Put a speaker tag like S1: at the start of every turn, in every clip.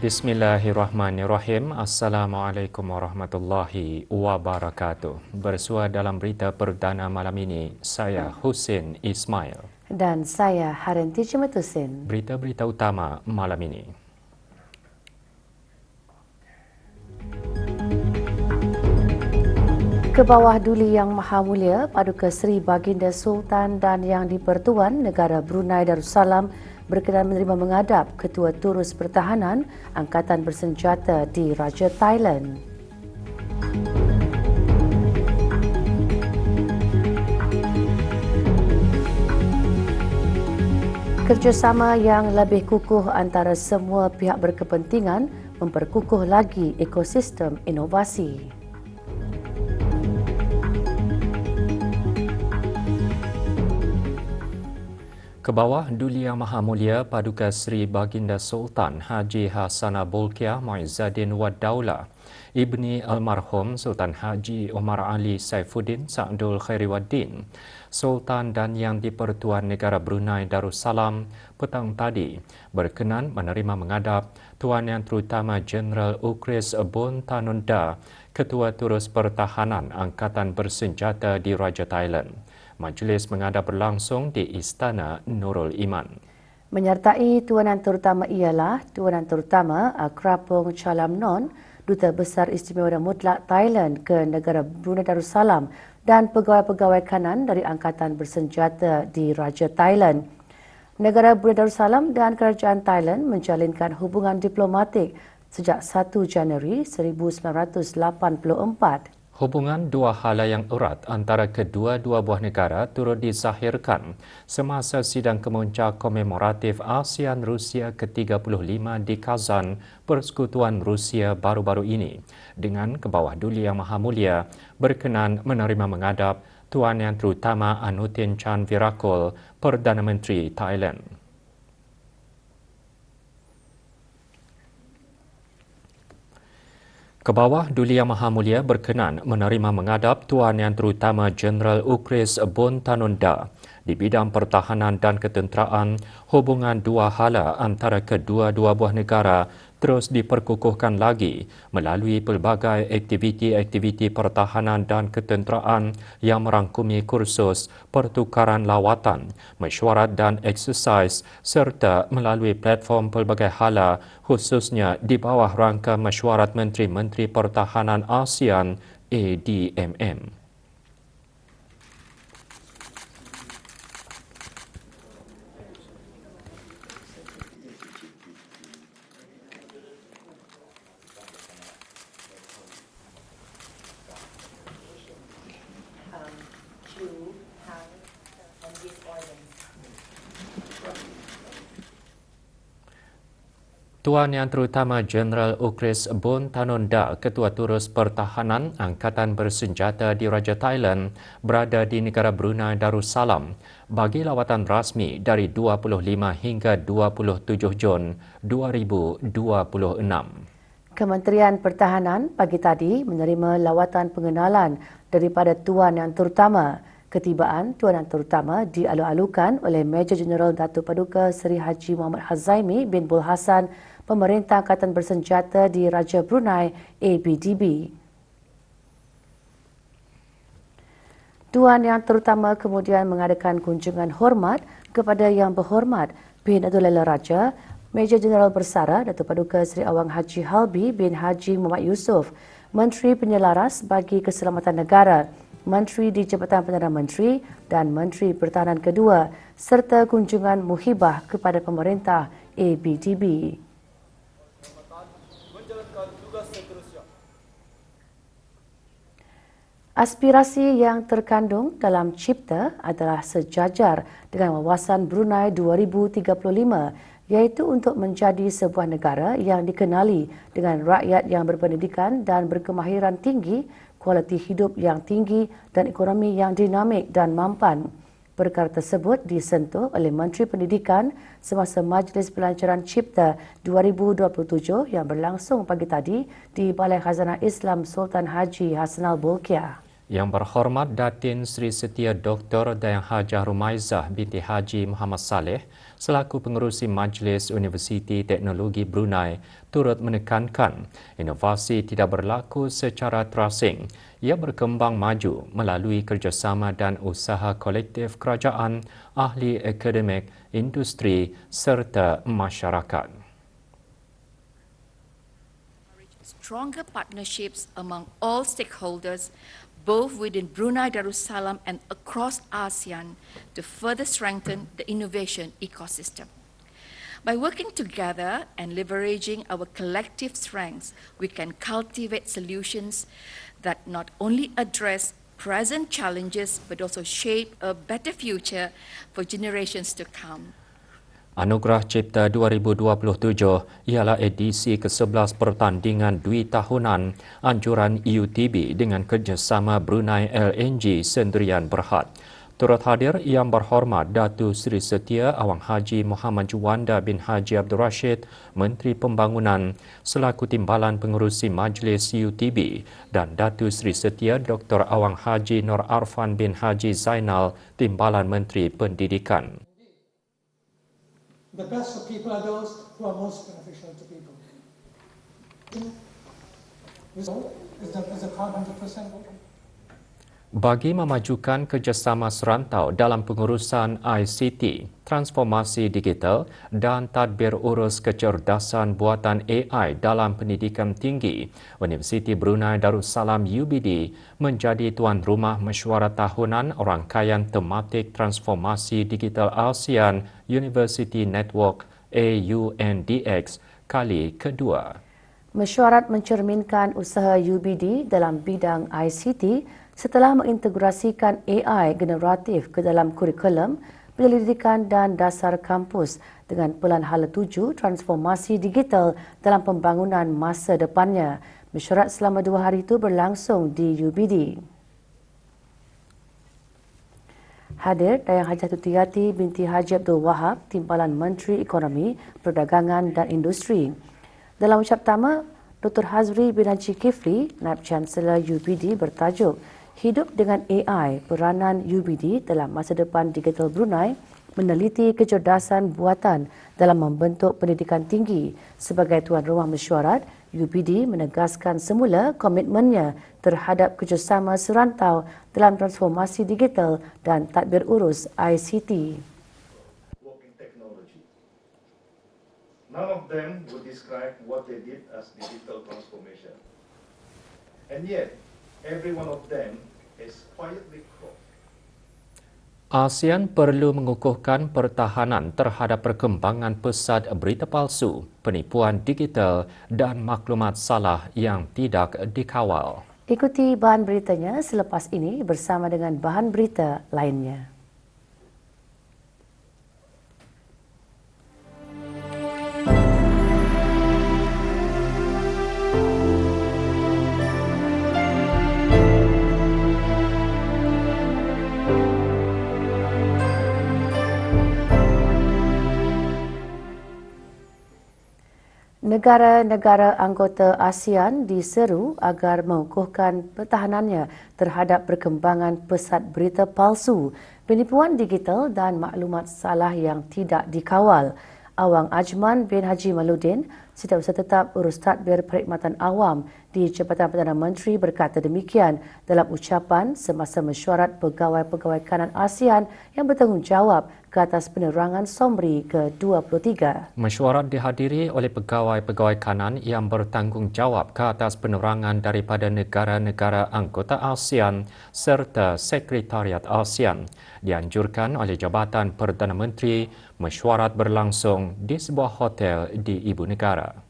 S1: Bismillahirrahmanirrahim. Assalamualaikum warahmatullahi wabarakatuh. Bersua dalam berita perdana malam ini, saya Husin Ismail.
S2: Dan saya Harinti Cimetusin.
S1: Berita-berita utama malam ini.
S2: Ke bawah Duli Yang Maha Mulia Paduka Seri Baginda Sultan dan Yang di-Pertuan Negara Brunei Darussalam berkenan menerima menghadap Ketua Turus Pertahanan Angkatan Bersenjata di Raja Thailand. Kerjasama yang lebih kukuh antara semua pihak berkepentingan memperkukuh lagi ekosistem inovasi.
S1: Ke bawah Duli Yang Maha Mulia Paduka Seri Baginda Sultan Haji Hassanal Bolkiah Muizzaddin Wad Daulah, Ibni Almarhum Sultan Haji Omar Ali Saifuddin Sa'dul Khairiwaddin, Sultan dan Yang di-Pertuan Negara Brunei Darussalam petang tadi berkenan menerima menghadap Tuan Yang Terutama Jeneral Ukris Bun Tanunda, Ketua Turus Pertahanan Angkatan Bersenjata di Raja Thailand. Majlis menghadap berlangsung di Istana Nurul Iman.
S2: Menyertai Tuanan Terutama ialah Tuanan Terutama Akrapong Chalamnon, Duta Besar Istimewa dan Mutlak Thailand ke negara Brunei Darussalam dan pegawai-pegawai kanan dari Angkatan Bersenjata di Raja Thailand. Negara Brunei Darussalam dan Kerajaan Thailand menjalinkan hubungan diplomatik sejak 1 Januari 1984.
S1: Hubungan dua hala yang erat antara kedua-dua buah negara turut dizahirkan semasa sidang kemuncak komemoratif ASEAN-Rusia ke-35 di Kazan, Persekutuan Rusia baru-baru ini, dengan ke bawah Duli Yang Maha Mulia berkenan menerima menghadap Tuan Yang Terutama Anutin Chan Virakul, Perdana Menteri Thailand. Ke bawah Duli Yang Maha Mulia berkenan menerima menghadap Tuan Yang Terutama Jeneral Ukris Bun Tanunda. Di bidang pertahanan dan ketenteraan, hubungan dua hala antara kedua-dua buah negara terus diperkukuhkan lagi melalui pelbagai aktiviti-aktiviti pertahanan dan ketenteraan yang merangkumi kursus, pertukaran lawatan, mesyuarat dan eksersis serta melalui platform pelbagai hala khususnya di bawah rangka Mesyuarat Menteri-Menteri Pertahanan ASEAN ADMM. Tuan Yang Terutama Jeneral Ukris Bun Tanunda, Ketua Turus Pertahanan Angkatan Bersenjata di Raja Thailand, berada di negara Brunei Darussalam bagi lawatan rasmi dari 25 hingga 27 Jun 2026.
S2: Kementerian Pertahanan pagi tadi menerima lawatan pengenalan daripada Tuan Yang Terutama. Ketibaan Tuan Yang Terutama dialu-alukan oleh Major Jeneral Datuk Paduka Seri Haji Muhammad Hazaimi bin Bul Hassan, Pemerintah Angkatan Bersenjata di Raja Brunei ABDB. Tuan Yang Terutama kemudian mengadakan kunjungan hormat kepada Yang Berhormat bin Datuk Laila Raja, Major Jeneral Bersara Datuk Paduka Seri Awang Haji Halbi bin Haji Muhammad Yusof, Menteri Penyelaras bagi Keselamatan Negara, Menteri di Jabatan Perdana Menteri dan Menteri Pertahanan kedua serta kunjungan muhibah kepada pemerintah ABDB. Aspirasi yang terkandung dalam Cipta adalah sejajar dengan wawasan Brunei 2035, iaitu untuk menjadi sebuah negara yang dikenali dengan rakyat yang berpendidikan dan berkemahiran tinggi, kualiti hidup yang tinggi dan ekonomi yang dinamik dan mampan. Perkara tersebut disentuh oleh Menteri Pendidikan semasa Majlis Pelancaran Cipta 2027 yang berlangsung pagi tadi di Balai Khazanah Islam Sultan Haji Hassanal Bolkiah.
S1: Yang berhormat Datin Sri Setia Dr. Dayang Hajah Rumaizah binti Haji Muhammad Saleh selaku pengerusi Majlis Universiti Teknologi Brunei turut menekankan inovasi tidak berlaku secara terasing. Ia berkembang maju melalui kerjasama dan usaha kolektif kerajaan, ahli akademik, industri serta masyarakat.
S3: Stronger partnerships among all stakeholders, both within Brunei Darussalam and across ASEAN, to further strengthen the innovation ecosystem. By working together and leveraging our collective strengths, we can cultivate solutions that not only address present challenges but also shape a better future for generations to come.
S1: Anugerah Cipta 2027 ialah edisi ke-11 pertandingan dui tahunan anjuran UTB dengan kerjasama Brunei LNG Sendirian Berhad. Turut hadir Yang Berhormat Datu Seri Setia Awang Haji Muhammad Juwanda bin Haji Abdul Rashid, Menteri Pembangunan selaku Timbalan Pengerusi Majlis UTB dan Datu Seri Setia Dr. Awang Haji Nur Arfan bin Haji Zainal, Timbalan Menteri Pendidikan.
S4: The best for people are those who are most beneficial to people. Is the card 100% open?
S1: Bagi memajukan kerjasama serantau dalam pengurusan ICT, transformasi digital dan tadbir urus kecerdasan buatan AI dalam pendidikan tinggi, Universiti Brunei Darussalam UBD menjadi tuan rumah mesyuarat tahunan rangkaian tematik transformasi digital ASEAN University Network AUNDX kali kedua.
S2: Mesyuarat mencerminkan usaha UBD dalam bidang ICT setelah mengintegrasikan AI generatif ke dalam kurikulum, penyelidikan dan dasar kampus dengan pelan hala tuju transformasi digital dalam pembangunan masa depannya. Mesyuarat selama 2 hari itu berlangsung di UBD. Hadir Dayang Hajah Tutiyati binti Haji Abdul Wahab, Timbalan Menteri Ekonomi, Perdagangan dan Industri. Dalam ucap pertama, Dr. Hazri bin Haji Kifli, Naib Chancellor UBD bertajuk Hidup dengan AI, peranan UBD dalam masa depan digital Brunei, meneliti kecerdasan buatan dalam membentuk pendidikan tinggi. Sebagai tuan rumah mesyuarat, UBD menegaskan semula komitmennya terhadap kerjasama serantau dalam transformasi digital dan tadbir urus ICT.
S5: None of them would describe what they did as digital transformation. And yet, every one of them is quietly crossed.
S1: ASEAN perlu mengukuhkan pertahanan terhadap perkembangan pesat berita palsu, penipuan digital dan maklumat salah yang tidak dikawal.
S2: Ikuti bahan beritanya selepas ini bersama dengan bahan berita lainnya. Negara-negara anggota ASEAN diseru agar mengukuhkan pertahanannya terhadap perkembangan pesat berita palsu, penipuan digital dan maklumat salah yang tidak dikawal. Awang Ajman bin Haji Maludin, Setiausaha Tetap Urus Tadbir Perkhidmatan Awam di Jabatan Perdana Menteri berkata demikian dalam ucapan semasa mesyuarat pegawai-pegawai kanan ASEAN yang bertanggungjawab ke atas penerangan SOMRI ke-23.
S1: Mesyuarat dihadiri oleh pegawai-pegawai kanan yang bertanggungjawab ke atas penerangan daripada negara-negara anggota ASEAN serta Sekretariat ASEAN. Dianjurkan oleh Jabatan Perdana Menteri, mesyuarat berlangsung di sebuah hotel di Ibu Negara.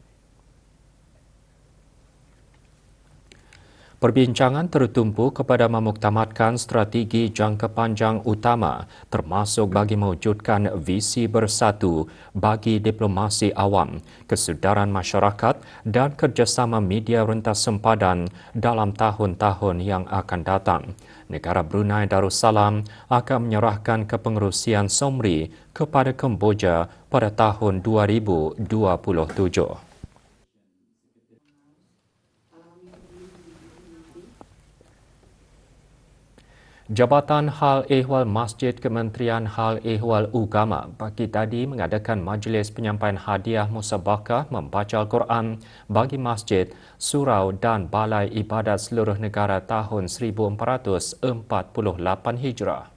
S1: Perbincangan tertumpu kepada memuktamadkan strategi jangka panjang utama termasuk bagi mewujudkan visi bersatu bagi diplomasi awam, kesedaran masyarakat dan kerjasama media rentas sempadan dalam tahun-tahun yang akan datang. Negara Brunei Darussalam akan menyerahkan kepengerusian SOMRI kepada Kemboja pada tahun 2027. Jabatan Hal Ehwal Masjid Kementerian Hal Ehwal Ugama pagi tadi mengadakan majlis penyampaian hadiah musabakah membaca Al-Quran bagi masjid, surau dan balai ibadat seluruh negara tahun 1448 Hijrah.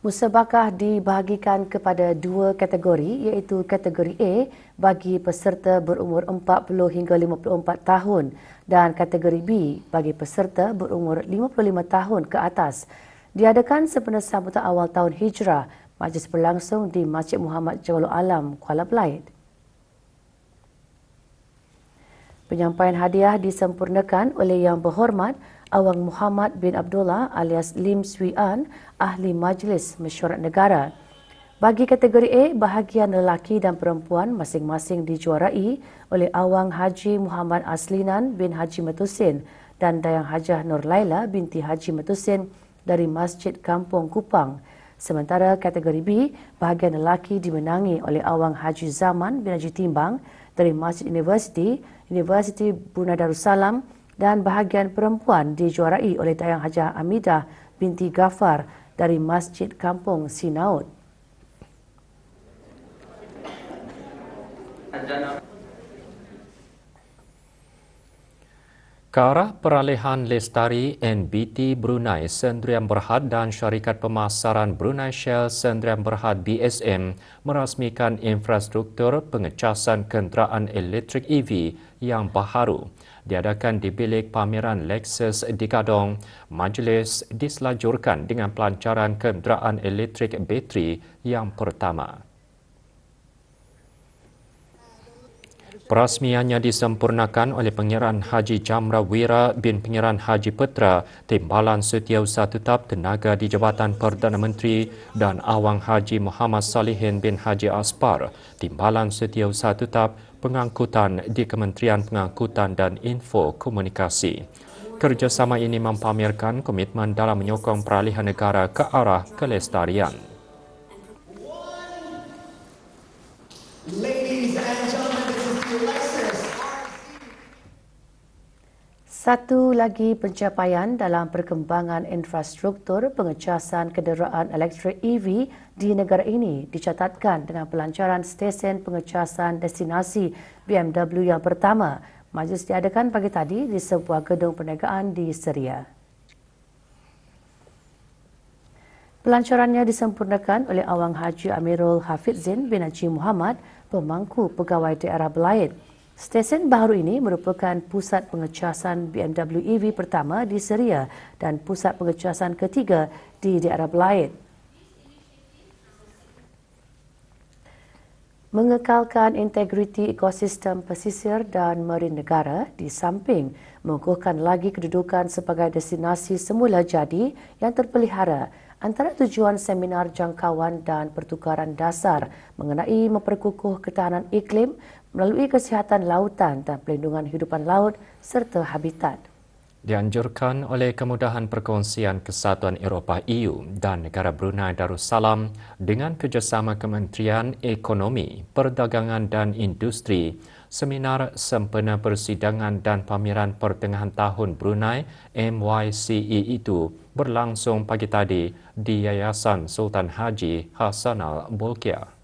S2: Musabakah dibahagikan kepada dua kategori iaitu kategori A bagi peserta berumur 40 hingga 54 tahun dan kategori B bagi peserta berumur 55 tahun ke atas. Diadakan sempena sambutan awal tahun Hijrah, majlis berlangsung di Masjid Muhammad Jawalul Alam, Kuala Belait. Penyampaian hadiah disempurnakan oleh Yang Berhormat Awang Muhammad bin Abdullah alias Lim Swee An, Ahli Majlis Mesyuarat Negara. Bagi kategori A, bahagian lelaki dan perempuan masing-masing dijuarai oleh Awang Haji Muhammad Aslinan bin Haji Metusin dan Dayang Hajah Nur Laila binti Haji Metusin dari Masjid Kampung Kupang. Sementara kategori B, bahagian lelaki dimenangi oleh Awang Haji Zaman bin Haji Timbang dari Masjid Universiti Brunei Darussalam dan bahagian perempuan dijuarai oleh Dayang Hajah Amidah binti Ghaffar dari Masjid Kampung Sinaut.
S1: Ke arah peralihan lestari, NBT Brunei Sdn Berhad dan Syarikat Pemasaran Brunei Shell Sdn Berhad BSM merasmikan infrastruktur pengecasan kenderaan elektrik EV yang baharu. Diadakan di bilik pameran Lexus di Gadong, majlis diselajurkan dengan pelancaran kenderaan elektrik bateri yang pertama. Perasmiannya disempurnakan oleh Pangeran Haji Jamra Wira bin Pangeran Haji Petra, Timbalan Setiausaha Tetap Tenaga di Jabatan Perdana Menteri dan Awang Haji Muhammad Salihin bin Haji Aspar, Timbalan Setiausaha Tetap Pengangkutan di Kementerian Pengangkutan dan Info Komunikasi. Kerjasama ini mempamerkan komitmen dalam menyokong peralihan negara ke arah kelestarian.
S2: Satu lagi pencapaian dalam perkembangan infrastruktur pengecasan kenderaan elektrik EV di negara ini dicatatkan dengan pelancaran stesen pengecasan destinasi BMW yang pertama. Majlis diadakan pagi tadi di sebuah gedung perniagaan di Seria. Pelancarannya disempurnakan oleh Awang Haji Amirul Hafidzin bin Haji Muhammad, pemangku pegawai daerah Belait. Stesen baru ini merupakan pusat pengecasan BMW EV pertama di Seria dan pusat pengecasan ketiga di daerah Belait. Mengekalkan integriti ekosistem pesisir dan marin negara di samping mengukuhkan lagi kedudukan sebagai destinasi semula jadi yang terpelihara. Antara tujuan seminar jangkauan dan pertukaran dasar mengenai memperkukuh ketahanan iklim melalui kesihatan lautan dan pelindungan hidupan laut serta habitat.
S1: Dianjurkan oleh Kemudahan Perkongsian Kesatuan Eropah EU dan negara Brunei Darussalam dengan kerjasama Kementerian Ekonomi, Perdagangan dan Industri, seminar sempena persidangan dan pameran pertengahan tahun Brunei MYCE itu berlangsung pagi tadi di Yayasan Sultan Haji Hassanal Bolkiah.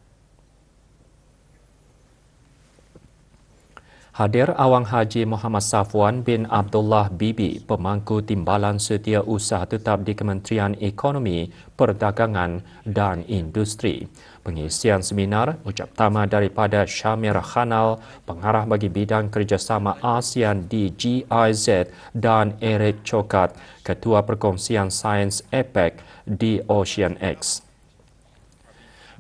S1: Hadir Awang Haji Muhammad Safwan bin Abdullah Bibi, pemangku Timbalan Setiausaha Tetap di Kementerian Ekonomi, Perdagangan dan Industri. Pengisian seminar ucap tama daripada Syamir Khanal, pengarah bagi bidang kerjasama ASEAN di GIZ dan Eric Chokat, Ketua Perkongsian Sains APEC di Ocean X.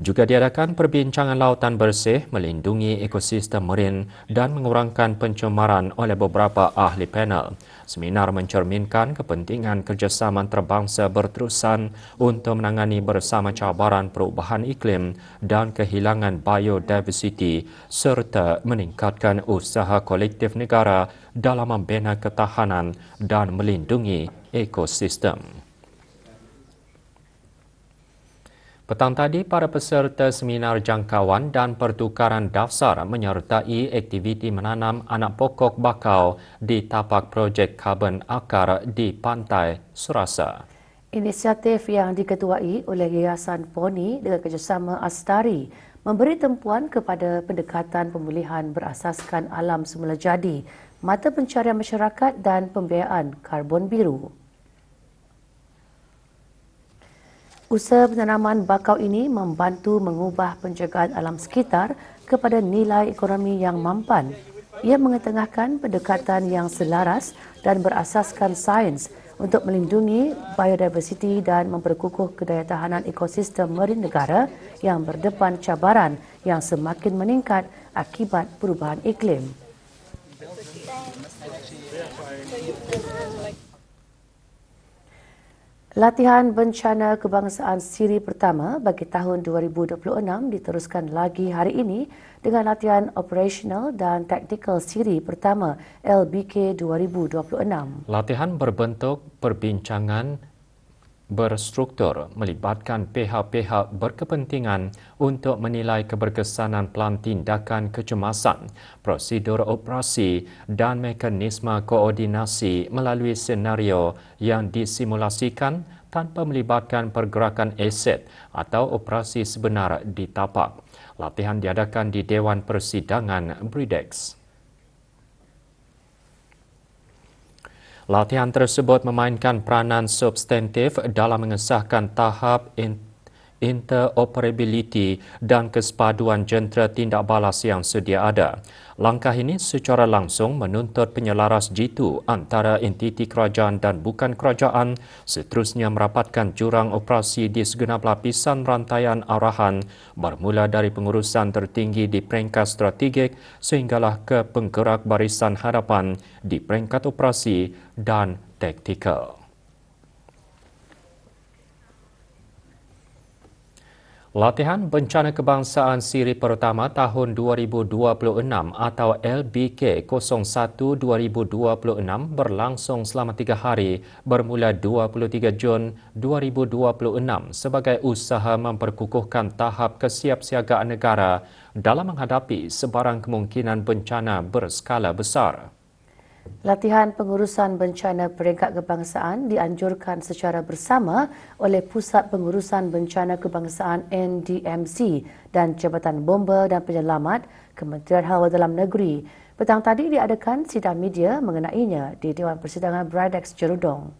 S1: Juga diadakan perbincangan lautan bersih, melindungi ekosistem marin dan mengurangkan pencemaran oleh beberapa ahli panel. Seminar mencerminkan kepentingan kerjasama antarabangsa berterusan untuk menangani bersama cabaran perubahan iklim dan kehilangan biodiversiti serta meningkatkan usaha kolektif negara dalam membina ketahanan dan melindungi ekosistem. Petang tadi, para peserta seminar jangkauan dan pertukaran daftar menyertai aktiviti menanam anak pokok bakau di tapak projek karbon akar di Pantai Surasa.
S2: Inisiatif yang diketuai oleh Yayasan PONI dengan kerjasama Astari memberi tumpuan kepada pendekatan pemulihan berasaskan alam semula jadi, mata pencarian masyarakat dan pembiayaan karbon biru. Usaha penanaman bakau ini membantu mengubah penjagaan alam sekitar kepada nilai ekonomi yang mampan. Ia mengetengahkan pendekatan yang selaras dan berasaskan sains untuk melindungi biodiversiti dan memperkukuh kedayatahanan ekosistem marin negara yang berdepan cabaran yang semakin meningkat akibat perubahan iklim. Latihan bencana kebangsaan Siri pertama bagi tahun 2026 diteruskan lagi hari ini dengan latihan operasional dan taktikal Siri pertama LBK 2026.
S1: Latihan berbentuk perbincangan berstruktur melibatkan pihak-pihak berkepentingan untuk menilai keberkesanan pelan tindakan kecemasan, prosedur operasi dan mekanisme koordinasi melalui senario yang disimulasikan tanpa melibatkan pergerakan aset atau operasi sebenar di tapak. Latihan diadakan di Dewan Persidangan BRIDEX. Latihan tersebut memainkan peranan substantif dalam mengesahkan tahap interoperability dan kesepaduan jentera tindak balas yang sedia ada. Langkah ini secara langsung menuntut penyelaras jitu antara entiti kerajaan dan bukan kerajaan, seterusnya merapatkan jurang operasi di segenap lapisan rantaian arahan bermula dari pengurusan tertinggi di peringkat strategik sehinggalah ke penggerak barisan hadapan di peringkat operasi dan taktikal. Latihan Bencana Kebangsaan Siri Pertama tahun 2026 atau LBK 01 2026 berlangsung selama 3 hari bermula 23 Jun 2026 sebagai usaha memperkukuhkan tahap kesiapsiagaan negara dalam menghadapi sebarang kemungkinan bencana berskala besar.
S2: Latihan pengurusan bencana peringkat kebangsaan dianjurkan secara bersama oleh Pusat Pengurusan Bencana Kebangsaan NDMC dan Jabatan Bomba dan Penyelamat Kementerian Hal Dalam Negeri. Petang tadi diadakan sidang media mengenainya di Dewan Persidangan BRIDEX Jerudong.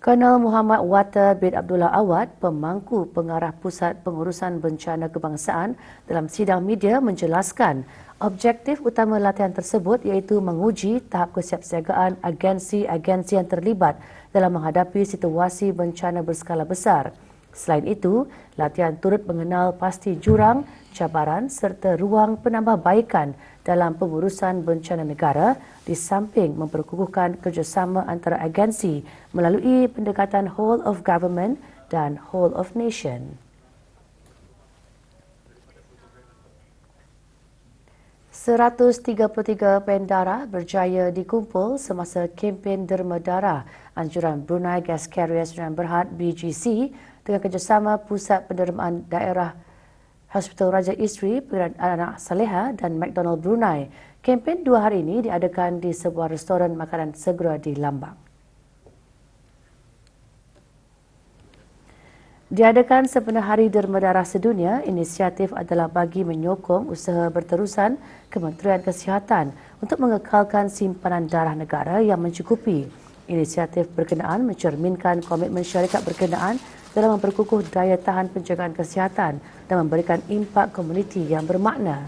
S2: Kolonel Muhammad Wata bin Abdullah Awad, pemangku pengarah Pusat Pengurusan Bencana Kebangsaan dalam sidang media menjelaskan objektif utama latihan tersebut iaitu menguji tahap kesiapsiagaan agensi-agensi yang terlibat dalam menghadapi situasi bencana berskala besar. Selain itu, latihan turut mengenal pasti jurang, cabaran serta ruang penambahbaikan dalam pengurusan bencana negara di samping memperkukuhkan kerjasama antara agensi melalui pendekatan whole of government dan whole of nation. 133 pen darah berjaya dikumpul semasa kempen derma darah anjuran Brunei Gas Carriers dan Berhad BGC dengan kerjasama Pusat Pendermaan Daerah Hospital Raja Isteri, Pengadilan Anak Saleha dan McDonald Brunei. Kempen 2 hari ini diadakan di sebuah restoran makanan segera di Lambang. Diadakan sepenuh hari derma darah sedunia, inisiatif adalah bagi menyokong usaha berterusan Kementerian Kesihatan untuk mengekalkan simpanan darah negara yang mencukupi. Inisiatif berkenaan mencerminkan komitmen syarikat berkenaan dalam memperkukuh daya tahan penjagaan kesihatan dan memberikan impak komuniti yang bermakna.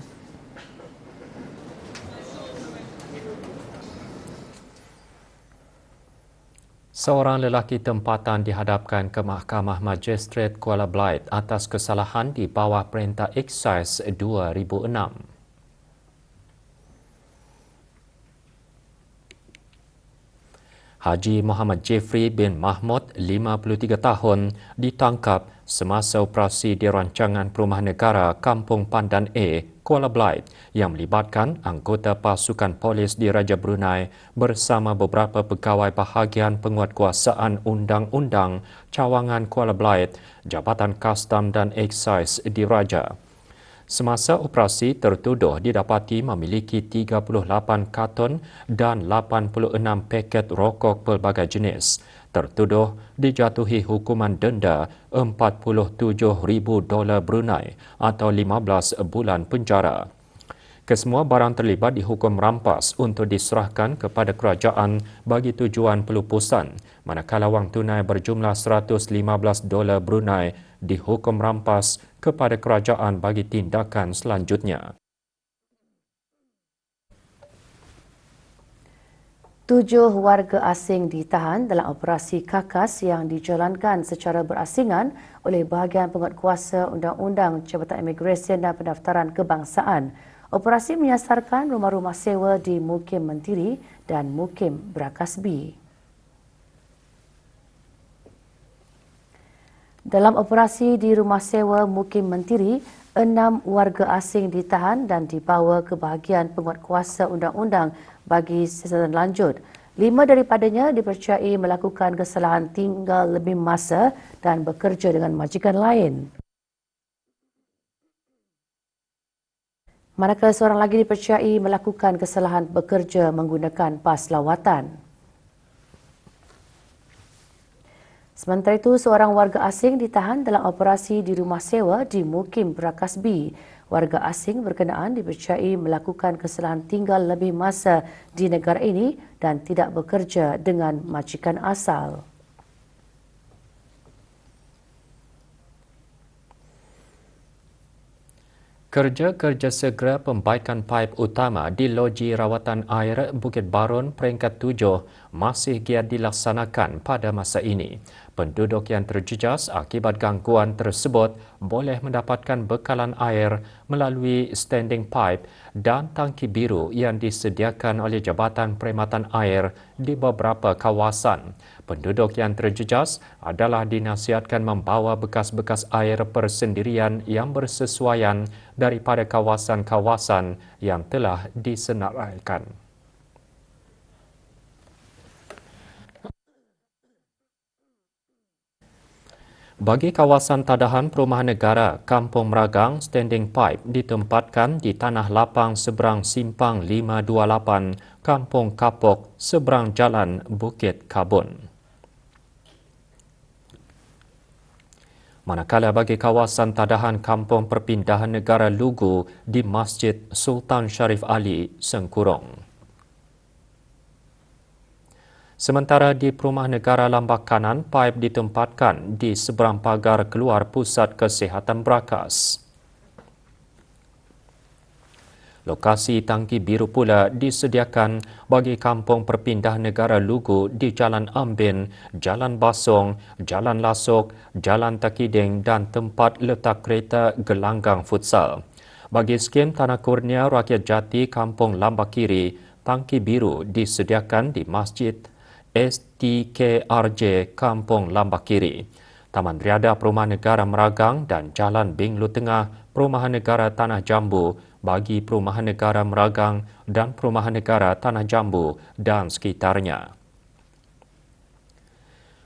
S1: Seorang lelaki tempatan dihadapkan ke Mahkamah Magistrate Kuala Belait atas kesalahan di bawah Perintah Eksaise 2006. Haji Muhammad Jeffrey bin Mahmud, 53 tahun, ditangkap semasa operasi di Rancangan Perumahan Negara Kampung Pandan A, Kuala Belait yang melibatkan anggota pasukan polis di Raja Brunei bersama beberapa pegawai bahagian penguatkuasaan undang-undang cawangan Kuala Belait, Jabatan Kastam dan Eksaise di Raja. Semasa operasi, tertuduh didapati memiliki 38 karton dan 86 paket rokok pelbagai jenis. Tertuduh dijatuhi hukuman denda $47,000 Brunei atau 15 bulan penjara. Kesemua barang terlibat dihukum rampas untuk diserahkan kepada kerajaan bagi tujuan pelupusan, manakala wang tunai berjumlah $115 Brunei dihukum rampas kepada kerajaan bagi tindakan selanjutnya.
S2: 7 warga asing ditahan dalam operasi KAKAS yang dijalankan secara berasingan oleh bahagian penguatkuasa Undang-Undang Jabatan Imigresen dan Pendaftaran Kebangsaan. Operasi menyasarkan rumah-rumah sewa di Mukim Mentiri dan Mukim Berakasbi. Dalam operasi di rumah sewa Mukim Mentiri, 6 warga asing ditahan dan dibawa ke bahagian penguatkuasa undang-undang bagi siasatan lanjut. 5 daripadanya dipercayai melakukan kesalahan tinggal lebih masa dan bekerja dengan majikan lain. Manakala seorang lagi dipercayai melakukan kesalahan bekerja menggunakan pas lawatan. Sementara itu, seorang warga asing ditahan dalam operasi di rumah sewa di Mukim Berakasbi. Warga asing berkenaan dipercayai melakukan kesalahan tinggal lebih masa di negara ini dan tidak bekerja dengan majikan asal.
S1: Kerja-kerja segera pembaikan paip utama di Loji Rawatan Air Bukit Barun peringkat 7 masih giat dilaksanakan pada masa ini. Penduduk yang terjejas akibat gangguan tersebut boleh mendapatkan bekalan air melalui standing pipe dan tangki biru yang disediakan oleh Jabatan Perkhidmatan Air di beberapa kawasan. Penduduk yang terjejas adalah dinasihatkan membawa bekas-bekas air persendirian yang bersesuaian daripada kawasan-kawasan yang telah disenaraikan. Bagi kawasan tadahan perumahan negara, Kampung Meragang, standing pipe ditempatkan di tanah lapang seberang Simpang 528, Kampung Kapok, seberang Jalan Bukit Kabun. Manakala bagi kawasan tadahan Kampung Perpindahan Negara Lugu di Masjid Sultan Sharif Ali, Sengkurong. Sementara di Perumahan Negara Lambak Kanan, paip ditempatkan di seberang pagar keluar Pusat Kesihatan Berakas. Lokasi tangki biru pula disediakan bagi Kampung Perpindahan Negara Lugu di Jalan Ambin, Jalan Basong, Jalan Lasok, Jalan Takiding dan tempat letak kereta gelanggang futsal. Bagi skim Tanah Kurnia Rakyat Jati Kampung Lambak Kiri, tangki biru disediakan di Masjid STKRJ Kampung Lambak Kiri, Taman Riada Perumahan Negara Meragang dan Jalan Binglu Tengah Perumahan Negara Tanah Jambu bagi Perumahan Negara Meragang dan Perumahan Negara Tanah Jambu dan sekitarnya.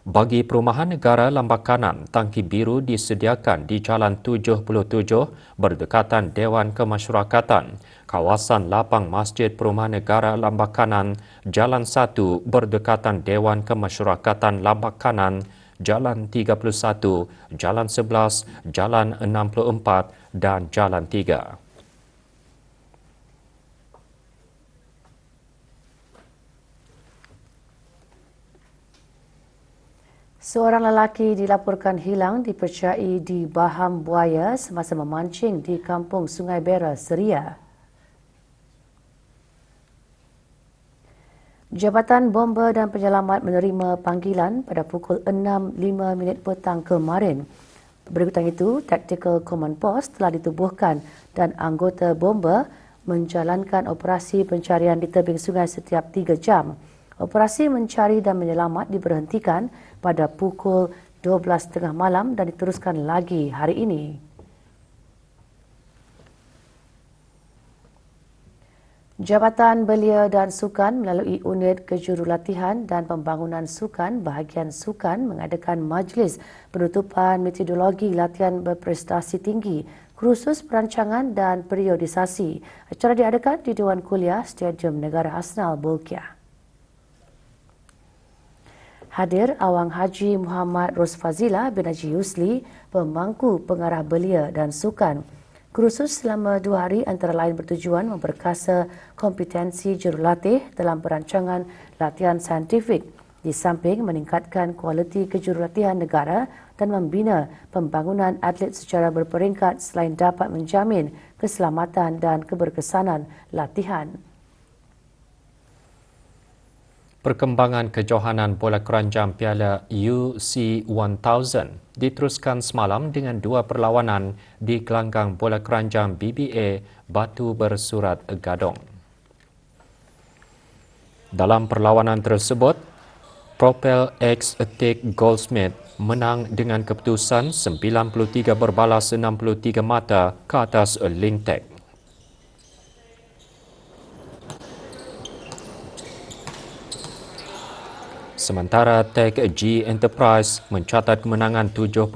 S1: Bagi Perumahan Negara Lambak Kanan, tangki biru disediakan di Jalan 77 berdekatan Dewan Kemasyarakatan, kawasan lapang Masjid Perumahan Negara Lambak Kanan, Jalan 1 berdekatan Dewan Kemasyarakatan Lambak Kanan, Jalan 31, Jalan 11, Jalan 64 dan Jalan 3.
S2: Seorang lelaki dilaporkan hilang dipercayai di Baham Buaya semasa memancing di Kampung Sungai Bera, Seria. Jabatan Bomba dan Penyelamat menerima panggilan pada pukul 6.05 petang kemarin. Berikutan itu, Tactical Command Post telah ditubuhkan dan anggota bomba menjalankan operasi pencarian di tebing sungai setiap 3 jam. Operasi mencari dan menyelamat diberhentikan pada pukul 12.30 malam dan diteruskan lagi hari ini. Jabatan Belia dan Sukan melalui Unit Kejurulatihan dan Pembangunan Sukan bahagian Sukan mengadakan majlis penutupan metodologi latihan berprestasi tinggi kursus perancangan dan periodisasi. Acara diadakan di Dewan Kuliah Stadium Negara Arsenal, Bolkiah. Hadir Awang Haji Muhammad Rosfazila bin Haji Yusli, pemangku pengarah belia dan sukan. Kursus selama 2 hari antara lain bertujuan memperkasa kompetensi jurulatih dalam perancangan latihan saintifik, di samping meningkatkan kualiti kejurulatihan negara dan membina pembangunan atlet secara berperingkat selain dapat menjamin keselamatan dan keberkesanan latihan.
S1: Perkembangan kejohanan bola keranjang Piala UC1000 diteruskan semalam dengan 2 perlawanan di gelanggang bola keranjang BBA Batu Bersurat Gadong. Dalam perlawanan tersebut, Propel X Attack Goldsmith menang dengan keputusan 93 berbalas 63 mata ke atas Lingtek. Sementara Tech G Enterprise mencatat kemenangan 78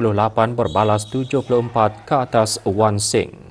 S1: berbalas 74 ke atas Wan Sing.